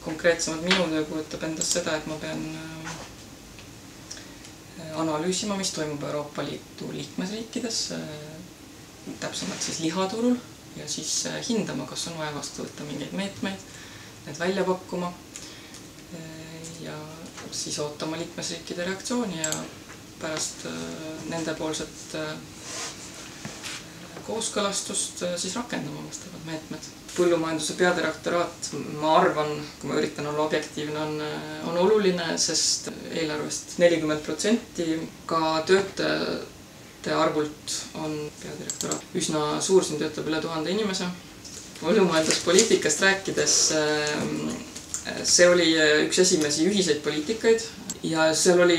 Konkreetsemalt minu töö kujutab endast seda, et ma pean analüüsima, mis toimub Euroopa Liidu liikmesriikides, täpsemalt siis lihaturul, ja siis hindama, kas on vaja vastu võtta mingeid meetmeid, need välja pakkuma ja siis ootama liikmesriikide reaktsiooni ja pärast nendepoolset kooskõlastust siis rakendama vastavad meetmed. Põllumajanduse peadirektoraat, ma arvan, kui ma üritan olla objektiivne, on oluline, sest eelarvest 40% ka töötajate arvult on peadirektoraat üsna suur, siin töötab üle 1000 inimese. Põllumajanduspoliitikast rääkides, see oli üks esimesi ühiseid poliitikaid ja seal oli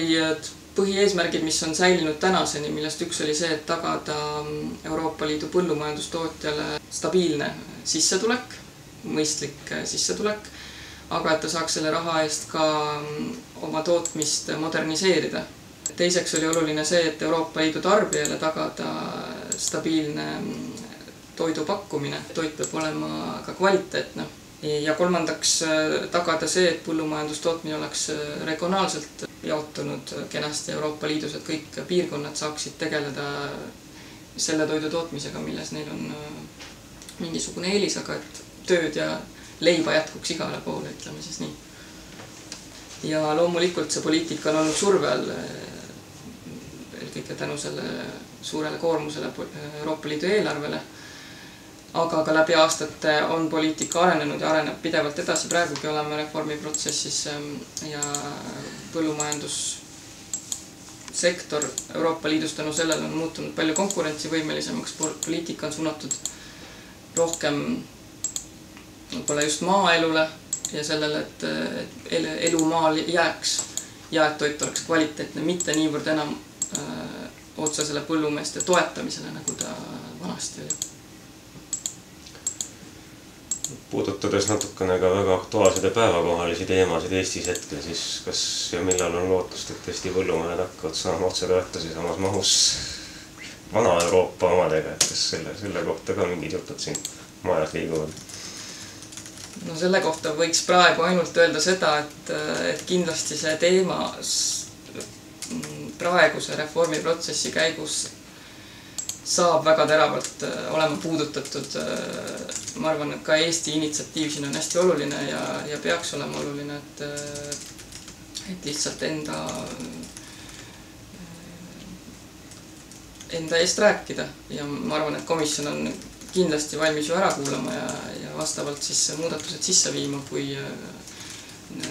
põhieesmärgid, mis on säilinud tänaseni, millest üks oli see, et tagada Euroopa Liidu põllumajandustootjale stabiilne sissetulek, mõistlik sissetulek, aga et ta saaks selle raha eest ka oma tootmist moderniseerida. Teiseks oli oluline see, et Euroopa Liidu tarbijale tagada stabiilne toidu pakkumine. Toit peab olema ka kvaliteetne. Ja kolmandaks tagada see, et põllumajandustootmine oleks regionaalselt jaotunud kenasti Euroopa Liidus, et kõik piirkonnad saaksid tegeleda selle toidu tootmisega, milles neil on mingisugune eelis, aga et tööd ja leiba jätkuks igale poole, ütleme siis nii. Ja loomulikult see poliitika on olnud surve all, eelkõige tänu selle suurele koormusele Euroopa Liidu eelarvele, aga ka läbi aastate on poliitika arenenud ja areneb pidevalt edasi. Praegugi oleme reformiprotsessis ja põllumajandussektor Euroopa Liidus tänu sellele on muutunud palju konkurentsivõimelisemaks. Poliitika on suunatud rohkem võib-olla just maaelule ja sellele, et elu maal jääks ja et toit oleks kvaliteetne, mitte niivõrd enam otsesele põllumeeste toetamisele, nagu ta vanasti oli. Puudutades natukene ka väga aktuaalsed ja päevakohalisi teemasid Eestis hetkel, siis kas ja millal on lootust, et Eesti põllumehed hakkavad saama otsetoetusi samas mahus vana Euroopa omadega, et kas selle kohta ka mingid jutud siin majas liiguvad? No selle kohta võiks praegu ainult öelda seda, et kindlasti see teema praeguse reformiprotsessi käigus saab väga teravalt olema puudutatud. Ma arvan, et ka Eesti initsiatiiv siin on hästi oluline ja peaks olema oluline, et lihtsalt enda eest rääkida. Ja ma arvan, et komisjon on kindlasti valmis ju ära kuulama ja vastavalt siis muudatused sisse viima, kui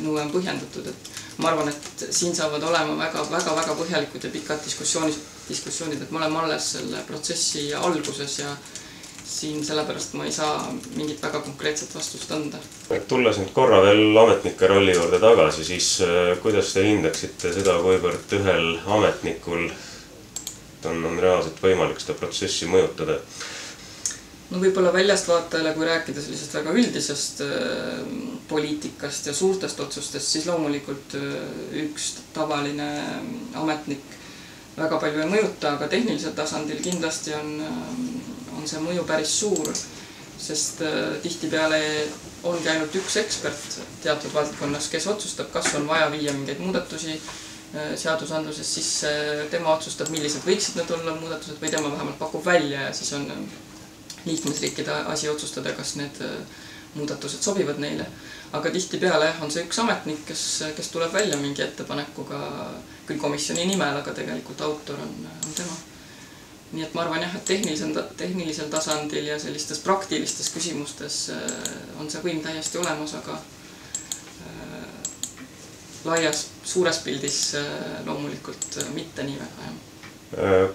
nõue on põhjendatud. Et ma arvan, et siin saavad olema väga põhjalikud ja pikad diskussioonid, et me oleme alles selle protsessi alguses ja siin sellepärast ma ei saa mingit väga konkreetset vastust anda. Tulles nüüd korra veel ametnike rolli juurde tagasi, siis kuidas te hindaksite seda, kuivõrd ühel ametnikul on reaalselt võimalik seda protsessi mõjutada? No võib-olla väljast vaatajale, kui rääkida sellisest väga üldisest poliitikast ja suurtest otsustest, siis loomulikult üks tavaline ametnik väga palju ei mõjuta, aga tehnilisel tasandil kindlasti on see mõju päris suur, sest tihtipeale ongi ainult üks ekspert teatud valdkonnas, kes otsustab, kas on vaja viia mingeid muudatusi seadusandluses, siis tema otsustab, millised võiksid need olla muudatused või tema vähemalt pakub välja ja siis on liikmesriikide asi otsustada, kas need muudatused sobivad neile. Aga tihtipeale on see üks ametnik, kes tuleb välja mingi ettepanekuga küll komisjoni nimel, aga tegelikult autor on tema. Nii et ma arvan jah, et tehnilisel tasandil ja sellistes praktilistes küsimustes on see võim täiesti olemas, aga laias, suures pildis loomulikult mitte nii väga.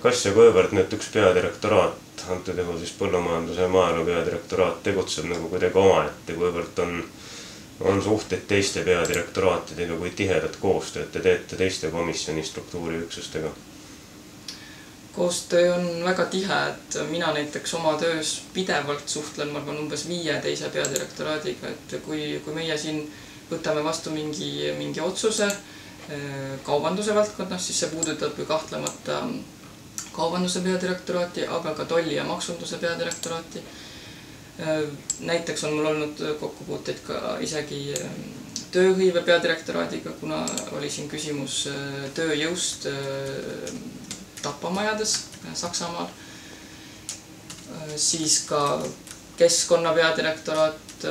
Kas ja kuivõrd nüüd üks peadirektoraat, antud juhul siis põllumajanduse ja maaelu peadirektoraat tegutseb nagu kuidagi omaette, kuivõrd on suhted teiste peadirektoraatidega, kui tihedat koostööd te teete teiste komisjoni struktuuriüksustega? Koostöö on väga tihe, et mina näiteks oma töös pidevalt suhtlen, ma arvan, umbes 5 teise peadirektoraadiga, et kui meie siin võtame vastu mingi otsuse kaubanduse valdkonnas, siis see puudutab ju kahtlemata kaubanduse peadirektoraati, aga ka tolli ja maksunduse peadirektoraati. Näiteks on mul olnud kokkupuuteid ka isegi tööhõive peadirektoraadiga, kuna oli siin küsimus tööjõust tapamajades Saksamaal. Siis ka keskkonna peadirektoraat,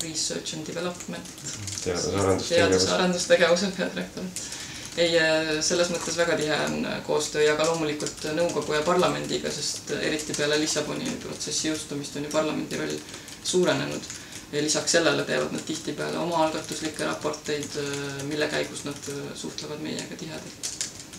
Research and Development, teadus-arendustegevuse peadirektoraat. Ei, selles mõttes väga tihe on koostöö ja ka loomulikult nõukogu ja parlamendiga, sest eriti peale Lissaboni protsessi jõustumist on ju parlamendi roll suurenenud. Ja lisaks sellele teevad nad tihtipeale oma algatuslikke raporteid, mille käigus nad suhtlevad meiega tihedalt.